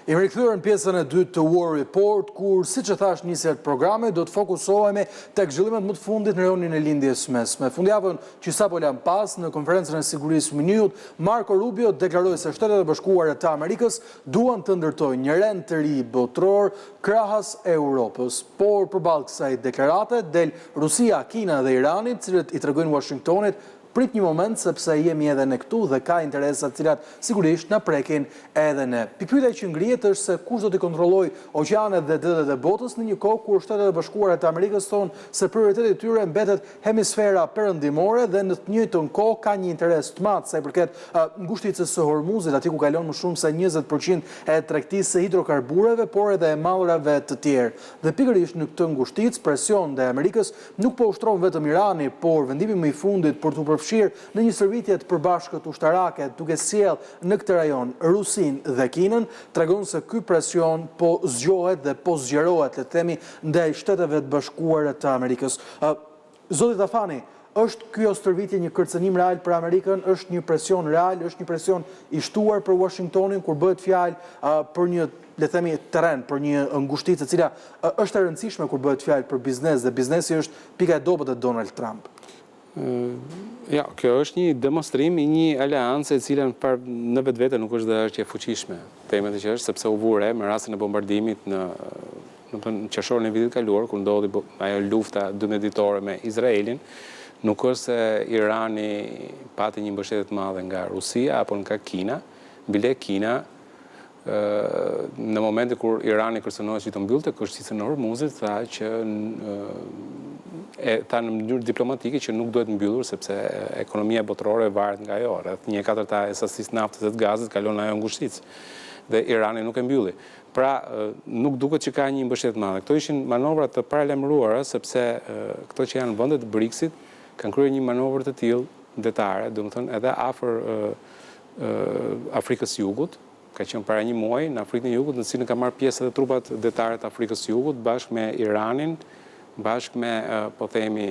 Jemi rikthyer në pjesën e dytë të War Report, kur siç e thash nisjet programe, do të fokusohemi tek zhvillimet më të fundit në rajonin e lindjes mesme. Fundjavën që sapo lan pas në konferencën e sigurisë Minut, Marco Rubio deklaroi se Shtetet e Bashkuara të Amerikës duan të ndërtojnë një rend të ri botror krahas Europës. Por përballë kësaj deklarate del Rusia, Kina dhe Irani, të cilët i tregojnë Washingtonit prit një moment sepse jemi edhe ne këtu dhe ka interesa të cilat sigurisht na prekin edhe ne. Pikpyetja që ngrihet është se kush do të kontrollojë oqeanet dhe detet e botës në një kohë kur Shtetet e Bashkuara të Amerikës thonë se prioriteti i tyre mbetet hemisfera perëndimore dhe në të njëjtën kohë ka një interes të madh sa i përket ngushticës së Hormuzit, aty ku kalon më shumë se 20% e tregtisë së hidrokarbureve, por edhe e mallrave të tjerë. Dhe pikërisht në këtë ngushticë presion ndaj Amerikës nuk po ushtron vetëm Irani, por vendimi më i fundit për të përfshirë në një shërbëtie të përbashkët ushtarake duke sjellë në këtë rajon Rusinë dhe Kinën, tregon se ky presion po zgjohet dhe po zgjerohet, le të themi, ndaj Shteteve të Bashkuara të Amerikës. Zoti Tafani, është ky stërvitje një kërcënim real për Amerikën, është një presion real, është një presion i shtuar për Washingtonin kur bëhet fjalë për një, le të themi, terren, për një ngushticë e cila është e rëndësishme kur bëhet fjalë për biznes dhe biznesi është pika e dobët e Donald Trump. Ja, kjo është një demonstrim i një aleance e cila në vetvete nuk është dhe është e fuqishme. Temet e që është sepse u vure me rastin e bombardimit në qershorin e vitit kaluar, kur ndodhi ajo lufta 12 ditore me Izraelin, nuk është se Irani pati një mbështetje të madhe nga Rusia apo nga Kina, bile Kina në momentin kur Irani kërcënohej që të mbyllte kështjicën e Hormuzit, tha që tha në mënyrë diplomatike që nuk duhet mbyllur sepse ekonomia botërore varet nga ajo. Rreth 1/4 e sasisë naftës dhe të gazit kalon ajo ngushticë. Dhe Irani nuk e mbylli. Pra, nuk duket që ka një mbështetje të madhe. Këto ishin manovra të paralajmëruara sepse këto që janë vendet e BRICS-it kanë kryer një manovër të tillë detare, domethënë edhe afër Afrikës së Jugut, ka qenë para një muaji në Afrikën e Jugut, në cilën ka marrë pjesë edhe trupat detare të Afrikës së Jugut bashkë me Iranin, bashkë me, po themi,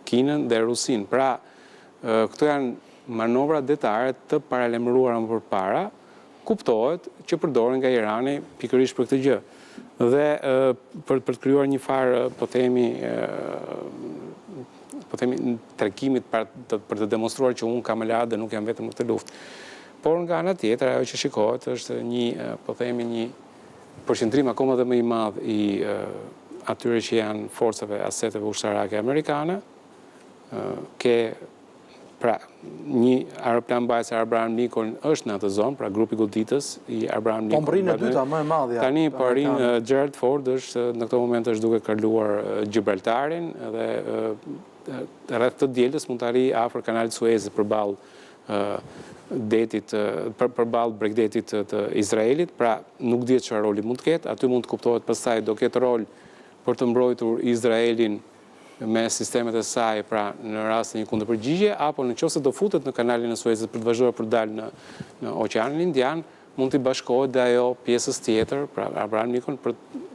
Kinën dhe Rusinë. Pra, këto janë manovra detare të paralajmëruara më përpara, kuptohet që përdoren nga Irani pikërisht për këtë gjë. Dhe për të krijuar një farë, po themi, tregimit për të demonstruar që unë kam larë dhe nuk jam vetëm në këtë luftë. Por nga ana tjetër, ajo që shikohet është një, po themi, një përqendrim akoma dhe më i madh i atyre që janë forcave aseteve ushtarake amerikane, pra, një aeroplan mbajtës Abraham Lincoln është në atë zonë, pra grupi goditës i Abraham Lincoln. Po mrin e dyta më e madhe. Tani po arrin Gerald Ford është në këtë moment është duke kaluar Gibraltarin dhe rreth të dielës mund të arrijë afër kanalit Suezit përballë detit përballë bregdetit të Izraelit, pra nuk dihet çfarë roli mund të ketë, aty mund të kuptohet pastaj do ketë rol për të mbrojtur Izraelin me sistemet e saj, pra në rast të një kundërpërgjigje, apo nëse do futet në kanalin e Suezit për të vazhduar për të dalë në Oqeanin Indian, mund të bashkohet dhe ajo pjesës tjetër, pra Abraham Lincoln,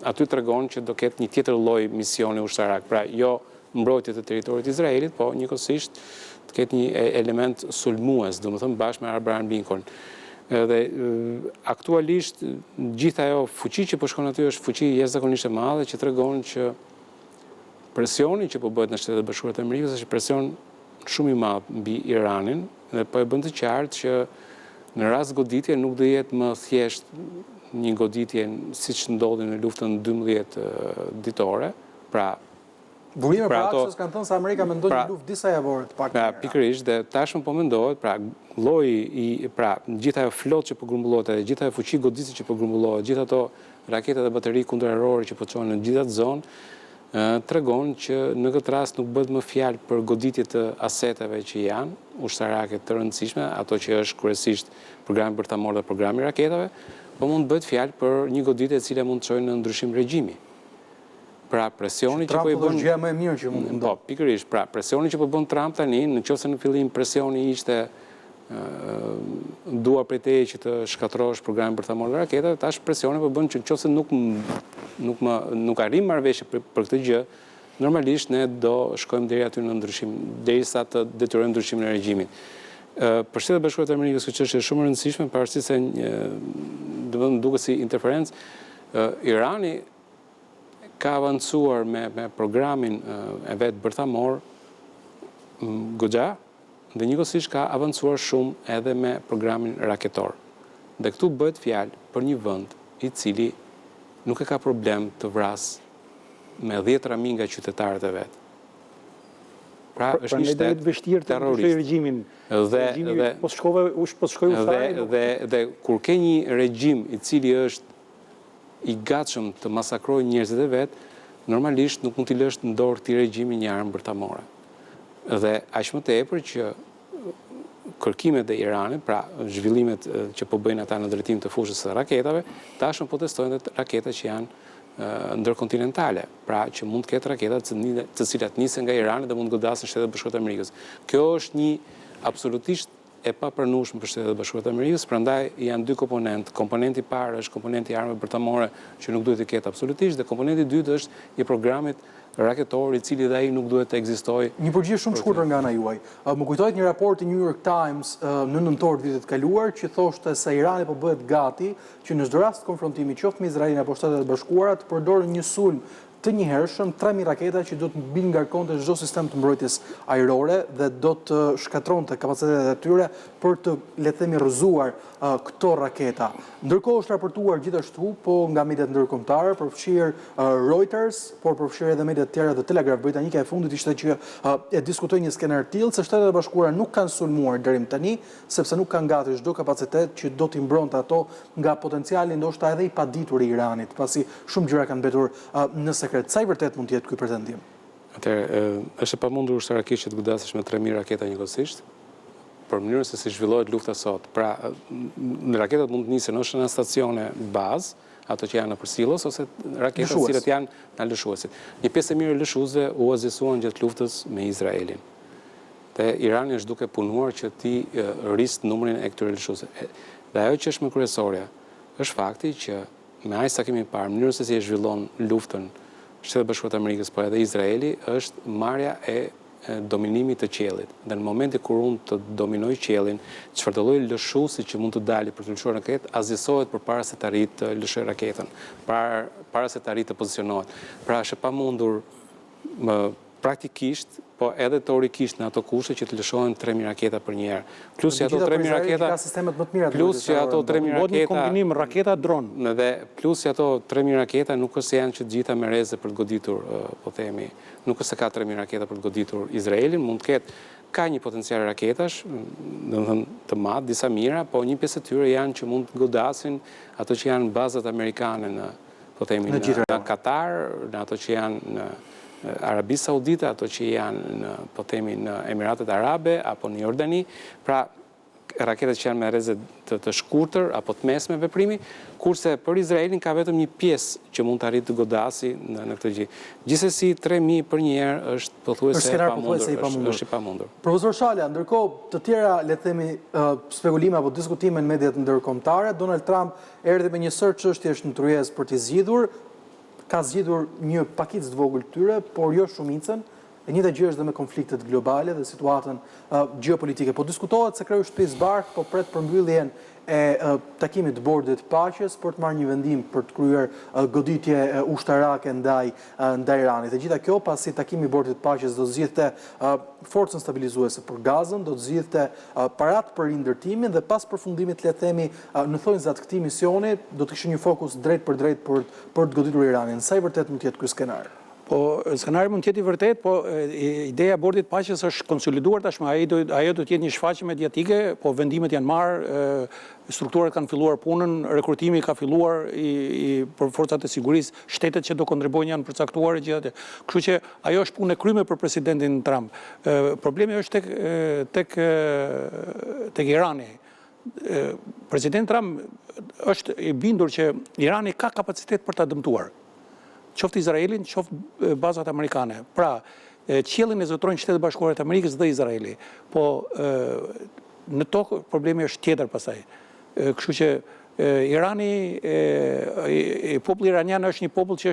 aty tregon që do ketë një tjetër lloj misioni ushtarak, pra jo mbrojtje të territorit të Izraelit, po njëkohësisht të ketë një element sulmues, domethënë bashkë me Abraham Lincoln. Dhe aktualisht gjithë ajo fuqi që po shkon aty është fuqi jashtëzakonisht e madhe që tregon që presioni që po bëhet në Shtetet e Bashkuara të Amerikës është presion shumë i madh mbi Iranin dhe po e bën të qartë që në rast goditje nuk do jetë më thjesht një goditje siç ndodhi në luftën 12 ditore, pra burime praksës kanë thënë se Amerika mendon një luftë disa javore të paktën. Pra, pikërisht, dhe tashmë po mendohet, pra lloji gjithë ajo flotë që po grumbullohet, gjithë ajo fuqi goditëse që po grumbullohet, gjithë ato raketa dhe bateri kundërerore që po çohen në gjithë atë zonë, tregon që në këtë rast nuk bëhet më fjalë për goditje të aseteve që janë ushtarake të rëndësishme, ato që është kryesisht programi bërtamor dhe programi raketave, po mund bëhet fjalë për një goditje e cila mund të çojë në ndryshim regjimi. Pra presioni që po i bën gjëja më e mirë që mund të ndodhë. Po, pikërisht, pra presioni që po bën Trump tani, nëse në fillim presioni ishte dua prej teje që të shkatërrosh programin bërtamor të raketave, tash presioni po bën që nëse nuk arrim marrëveshje për këtë gjë, normalisht ne do shkojmë deri aty në ndryshim, derisa të detyrojmë ndryshimin e regjimit. Për Shtetet e Bashkuara të Amerikës kjo çështje është shumë e rëndësishme, pavarësisht se duke si interferencë. Irani ka avancuar me programin e vetë bërthamor goxha, dhe njëkohësisht ka avancuar shumë edhe me programin raketor. Dhe këtu bëhet fjalë për një vend i cili nuk e ka problem të vrasë me 10 mijë nga qytetarët e vetë. Pra është një shtet terrorist. Dhe kur ke një regjim i cili është i gatshëm të masakrojë njerëzit e vet, normalisht nuk mund t'i lësh në dorë këtij regjimi një armë bërthamore. Dhe aq më tepër që kërkimet e Iranit, pra zhvillimet që po bëjnë ata në drejtim të fushës së raketave, tashmë po testojnë dhe raketat që janë ndërkontinentale, pra që mund të ketë raketa të cilat nisen nga Irani dhe mund të godasin Shtetet e Bashkuara të Amerikës. Kjo është një absolutisht e papranueshme për Shtetet e Bashkuara të Amerikës, prandaj janë dy komponentë. Komponenti i parë është komponenti i armëve bërthamore që nuk duhet të ketë absolutisht, dhe komponenti i dytë është i programit raketor i cili dhe ai nuk duhet të ekzistojë. Një përgjigje shumë shkurtër nga ana juaj. Më kujtohet një raport i New York Times në nëntor të vitit kaluar që thoshte se Irani po bëhet gati që në çdo rast konfrontimi qoftë me Izraelin apo Shtetet e Bashkuara të përdorë një sulm të njëhershëm 3000 raketa që do të mbi ngarkonte çdo sistem të mbrojtjes ajrore dhe do të shkatronte kapacitetet e tyre për të, le të themi, rrëzuar këto raketa. Ndërkohë është raportuar gjithashtu po nga mediat ndërkombëtare, përfshirë Reuters, por përfshirë edhe mediat tjera dhe Telegraph britanike e fundit ishte që e diskutoi një skenar të tillë se Shtetet e Bashkuara nuk kanë sulmuar deri më tani, sepse nuk kanë gati çdo kapacitet që do t'i mbronte ato nga potenciali ndoshta edhe i paditur i Iranit, pasi shumë gjëra kanë mbetur në sekret. Sa i vërtet mund të jetë ky pretendim? Atëherë, është e pamundur ushtarakisht që të godasësh me 3000 raketa njëkohësisht, për mënyrën se si zhvillohet lufta sot. Pra, raketat mund të nisen ose në stacione bazë, ato që janë në përsillos, ose raketat të cilat janë në lëshuesit. Një pjesë e mirë e lëshuesve u azisuan gjatë luftës me Izraelin. Dhe Irani është duke punuar që ti rrisë numrin e këtyre lëshuesve. Dhe ajo që është më kryesorja, është fakti që me aq sa kemi parë, mënyrën se si e zhvillon luftën Shtetet e Bashkuara të Amerikës, po edhe Izraeli, është marrja e dominimit të qiellit. Dhe në momentin kur unë të dominoj qiellin, çfarëdo lloj lëshuesi që mund të dalë për të lëshuar raketë, azisohet përpara se të arrijë të lëshojë raketën, para se të arrijë të pozicionohet. Pra është e pamundur praktikisht, po edhe teorikisht në ato kushte që të lëshohen 3000 raketa për një herë. Plus që ato 3000 raketa, plus që ato 3000 raketa, kombinim raketa dron. Dhe plus që ato 3000 raketa nuk është se janë që të gjitha me reze për të goditur, po themi, nuk është se ka 3000 raketa për të goditur Izraelin, mund të ketë ka një potencial raketash, domethënë të madh, disa mira, po një pjesë e tyre janë që mund të godasin ato që janë bazat amerikane në, po themi, në Katar, në ato që janë në Arabi Saudite, ato që janë në, po themi, në Emiratet Arabe apo në Jordani, pra raketat që janë me reze të shkurtër apo të mesme veprimi, kurse për Izraelin ka vetëm një pjesë që mund të arrijë të godasi në këtë gjë. Gjithsesi 3000 për një herë është pothuajse i pamundur. Profesor Shala, ndërkohë të tjera, le të themi, spekulime apo diskutime në mediat ndërkombëtare, Donald Trump erdhi me një sër çështjesh në tryezë për t'i zgjidhur. Ka zgjidhur një pakicë të vogël tyre, por jo shumicën. E njëjta gjë është dhe me konfliktet globale dhe situatën gjeopolitike. Po diskutohet se kreu i shtëpisë Bark po pret përmbylljen e takimit të bordit paqes për të marrë një vendim për të kryer goditje ushtarake ndaj Iranit. E gjitha kjo pasi takimi i bordit paqes do të zgjidhte forcën stabilizuese për Gazën, do të zgjidhte paratë për rindërtimin dhe pas përfundimit, le të themi, në thonjzat këtij misioni do të kishte një fokus drejt për drejt për të goditur Iranin. Sa i vërtet mund të jetë ky skenar? Po, skenari mund të jetë i vërtet, po ideja e bordit paqes është konsoliduar tashmë, ajo do të jetë një shfaqje mediatike, po vendimet janë marrë, strukturat kanë filluar punën, rekrutimi ka filluar për forcat e sigurisë, shtetet që do kontribuojnë janë përcaktuar e gjithë atë. Kështu që ajo është punë e kryme për presidentin Trump. Problemi është tek Irani. President Trump është i bindur që Irani ka kapacitet për ta dëmtuar. Qoftë Izraelin, qoftë bazat amerikane. Pra, qiellin e zotrojnë Shtetet e Bashkuara të Amerikës dhe Izraeli. Po, në tokë problemi është tjetër pasaj. Kështu që Irani, populli iranian është një popull që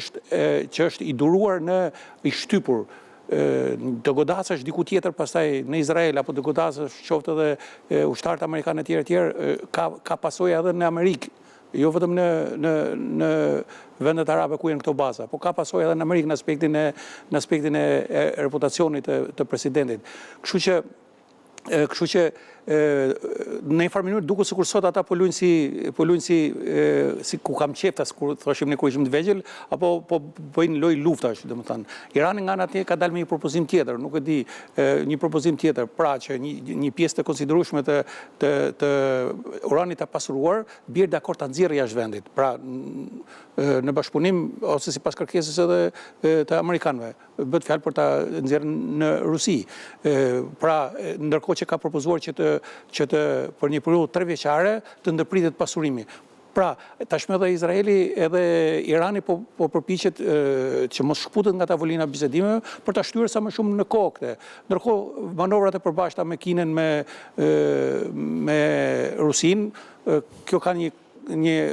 është i duruar i shtypur. Të godasësh diku tjetër pasaj në Izrael, apo të godasësh qoftë edhe ushtarët amerikanë e tjerë, ka pasoja edhe në Amerikë. jo vetëm në vendet arabe ku janë këto baza, po ka pasojë edhe në Amerikë në aspektin e reputacionit të presidentit. Kështu që në një farë mënyrë duket sikur sot ata po luajnë si ku kam qeftas kur thoshim ne kur ishim të vegjël apo po bëjnë lojë luftash, domethënë. Irani nga ana tjetër ka dalë me një propozim tjetër, nuk e di, një propozim tjetër, pra që një pjesë të konsiderueshme të uranit të pasuruar bjerë dakord ta nxjerrë jashtë vendit. Pra në bashkëpunim ose sipas kërkesës edhe të amerikanëve, bëhet fjalë për ta nxjerrë në Rusi. Pra ndërkohë që ka propozuar që për një periudhë 3 vjeçare të ndërpritet pasurimi. Pra, tashmë edhe Izraeli edhe Irani po përpiqet që mos shkputet nga tavolina bisedimeve për ta shtyr sa më shumë në kohë këtë. Ndërkohë manovrat e përbashkëta me Kinën me Rusin, kjo ka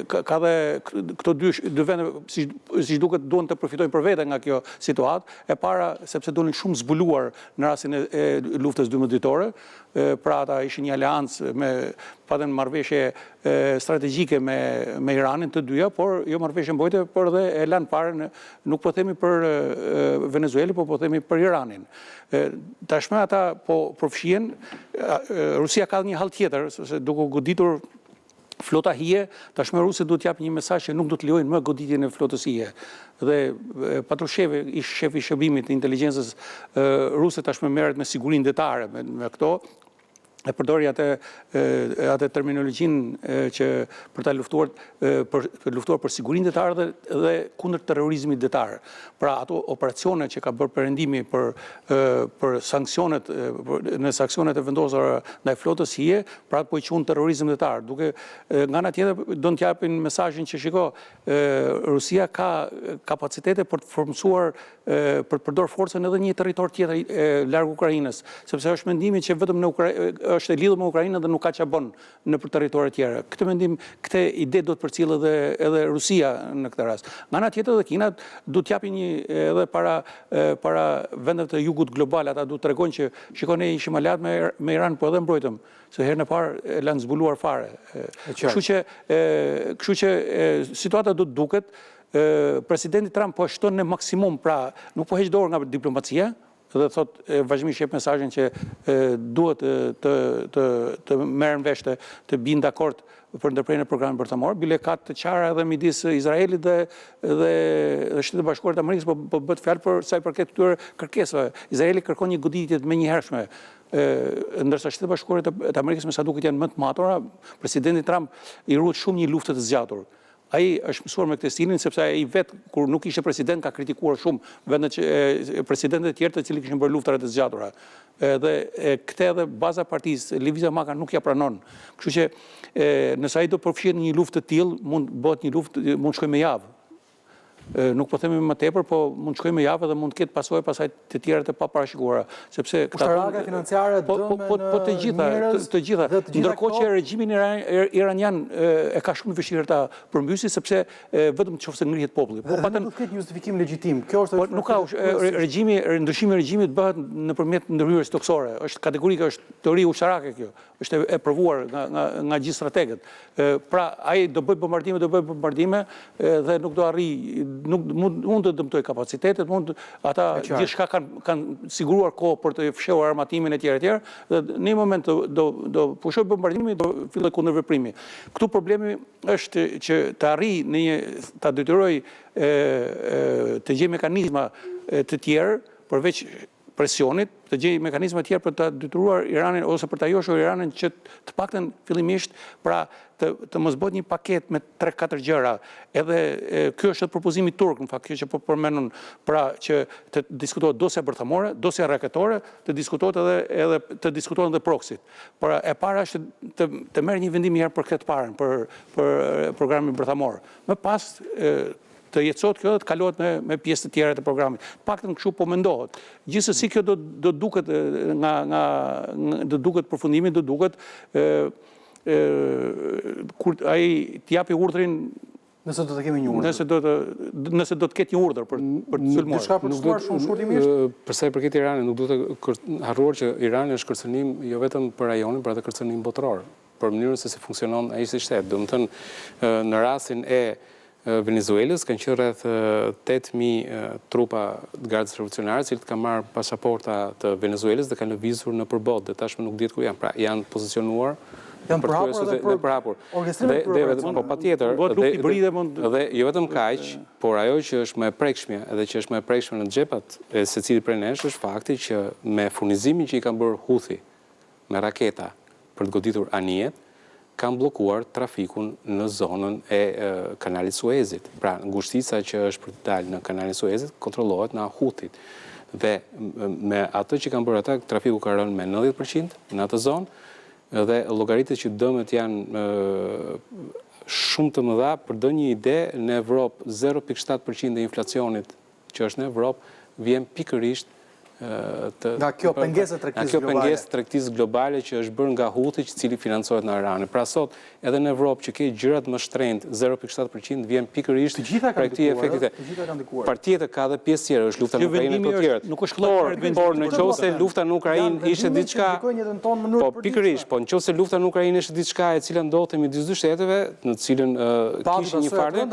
ka dhe këto dy vende siç duket duan të përfitojnë për vete nga kjo situatë, e para sepse dolin shumë zbuluar në rastin e luftës 12 ditore, pra ata ishin një aleancë patën marrëveshje strategjike me Iranin të dyja, por jo marrëveshje mbrojtje, por edhe e lanë parën, nuk po themi për Venezuelën, po themi për Iranin. Tashmë ata po përfshihen, Rusia ka një hall tjetër, sepse duke goditur flota hije, tashmë rusët duhet japë një mesazh që nuk do të lejojnë më goditjen e flotës hije. Dhe Patrushev, ish shefi i shërbimit të inteligjencës ruse, tashmë merret me sigurinë detare me këto. E përdori atë terminologjinë që për ta luftuar për sigurinë detare dhe kundër terrorizmit detar. Pra ato operacione që ka bërë Perëndimi për sanksionet në sanksionet e vendosura ndaj flotës hije, pra po i quajnë terrorizëm detar. Duke nga ana tjetër do të japin mesazhin që shiko, Rusia ka kapacitete për të formsuar për të përdorur forcën edhe një territor tjetër larg Ukrainës, sepse është mendimi që vetëm në është e lidhur me Ukrainën dhe nuk ka çfarë bën nëpër territorë tjera. Këtë ide do të përcjellë edhe Rusia në këtë rast. Nga ana tjetër edhe Kina do të japin edhe para vendeve të jugut global, ata do të tregojnë që shikoni ne ishim aleat me Iran, po edhe mbrojtëm, se herën e parë e lanë zbuluar fare. Kështu që situata do të duket presidenti Trump po shton në maksimum, pra nuk po heq dorë nga diplomacia, dhe thot vazhdimisht jep mesazhin që duhet të merren vesh të binë dakord për ndërprerjen e programit bërthamor, bile ka të qarta edhe midis Izraelit dhe Shtetit Bashkuar të Amerikës, po bëhet fjalë për sa i përket këtyre kërkesave. Izraeli kërkon një goditje të menjëhershme, ndërsa Shtetet Bashkuara të Amerikës me sa duket janë më të matura. Presidenti Trump i ruhet shumë një lufte të zgjatur. Ai është mësuar me këtë stilin, sepse ai vetë kur nuk ishte president ka kritikuar shumë vendet presidentet e tjerë të cilët kishin bërë lufta të zgjatura. Dhe këtë edhe baza e partisë Lëvizja Maka nuk ja pranon. Kështu që nëse ai do përfshihet në një luftë të tillë, mund bëhet një luftë, mund shkojë me javë. Nuk po themi më tepër, po mund shkojë me javë dhe mund të ketë pasojë pasaj të tjera të paparashikuara, sepse ushtarake financiare të gjitha. Ndërkohë që regjimin iranian e ka shumë vështirë ta përmbysë, sepse vetëm nëse ngrihet populli. Po patën do të ketë një justifikim legjitim. Kjo është nuk ka ndryshimi i regjimit bëhet nëpërmjet ndërhyrjes toksore. Është kategorike, është teori ushtarake kjo. Është e provuar nga gjithë strategët. Pra ai do bëj bombardime dhe nuk do arrijë, mund të dëmtoj kapacitetet, ata gjithçka kanë siguruar kohë për të fshehur armatimin e tjerë, dhe në një moment do pushoj bombardimi, do filloj kundërveprimi. Këtu problemi është që të arrijë ta detyroj të gjej mekanizma të tjerë përveç presionit, të gjej mekanizma të tjerë për ta detyruar Iranin ose për ta joshur Iranin që të paktën fillimisht, pra të mos bëhet një paket me 3-4 gjëra. Edhe ky është propozimi turk, në fakt, kjo që po përmendun, pra që të diskutohet dosja bërthamore, dosja raketore, të diskutohet edhe të diskutohen edhe proksit. Pra e para është të merr një vendim herë për këtë parën, për programin bërthamor. Më pas të jetësot kjo dhe të kalohet me pjesë të tjera të programit. Paktën kështu po mendohet. Gjithsesi kjo do duket do duket përfundimi, do duket kur ai të japi urdhrin. Nëse do të kemi një urdhër. Nëse do të ketë një urdhër për të sulmuar. Diçka për të shtuar shumë shkurtimisht. Për sa i përket Iranit, nuk duhet të harruar që Irani është kërcënim jo vetëm për rajonin, por edhe kërcënim botëror. për mënyrën se si funksionon ai si shtet. Domethënë, në rastin e Venezuelës kanë qenë rreth 8.000 trupa të gardës revolucionare, të cilët kanë marrë pasaporta të Venezuelës dhe kanë lëvizur në përbot, dhe tashmë nuk dihet ku janë. Pra, janë pozicionuar janë përhapur po patjetër, dhe jo vetëm kaq, por ajo që është më e prekshme edhe që është më e prekshme në xhepat e secilit prej nesh është fakti që me furnizimin që i kanë bërë Houthi me raketa për të goditur anijet, kanë blokuar trafikun në zonën e kanalit Suezit. Pra, ngushtica që është për të dalë në kanalin Suezit kontrollohet nga Houthit. Dhe me atë që kanë bërë ata, trafiku ka rënë me 90% në atë zonë dhe llogaritet që dëmet janë shumë të mëdha. Për të dhënë një ide, në Evropë 0.7% e inflacionit që është në Evropë vjen pikërisht nga kjo pengesë tregtisë globale që është bërë nga Houthi, i cili financohet nga Irani. Pra sot, edhe në Evropë që ke gjërat më shtrenjtë, 0.7% vjen pikërisht prej këtij efekti. Patjetër ka edhe pjesë tjetër, është lufta në Ukrainë e të tjerët. Por nëse lufta në Ukrainë ishte diçka, po pikërisht, po nëse lufta në Ukrainë ishte diçka e cila ndodhte midis dy shteteve, në të cilën kishin një farë,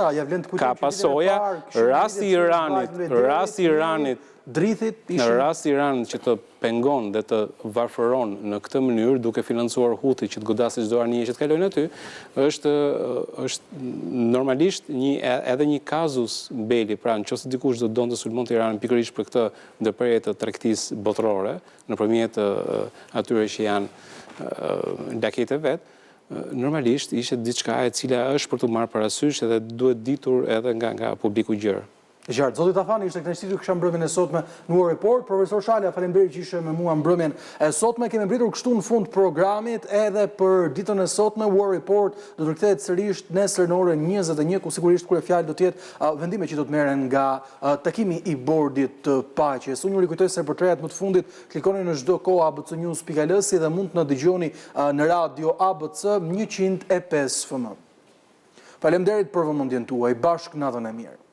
ka pasoja, rasti i Iranit në rast Iran që të pengon dhe të varfëron në këtë mënyrë duke financuar Houthi që të godasë çdo anije që të kalojnë aty, është normalisht edhe një casus belli. Pra, nëse dikush do donte sulmonte Iranin pikërisht për këtë ndërprerje të tregtisë botërore nëpërmjet atyre që janë lakete vet, normalisht ishte diçka e cila është për të marrë parasysh edhe duhet ditur edhe nga publiku gjerë. Qartë, zoti Tafani ishte kënaqësi që kisha mbrëmjen e sotme në War Report. Profesor Shala, faleminderit që ishe me mua mbrëmjen e sotme. Kemi mbritur kështu në fund programit edhe për ditën e sotme. War Report do të rikthehet sërish nesër në orën 21, ku sigurisht kur e fjalë do të jetë vendime që do të merren nga takimi i bordit të paqes. Unë ju rikujtoj se për trejat më të fundit klikoni në çdo kohë abcnews.al dhe mund të na dëgjoni në radio ABC 105 FM. Faleminderit për vëmendjen tuaj. Bashkë natën e mirë.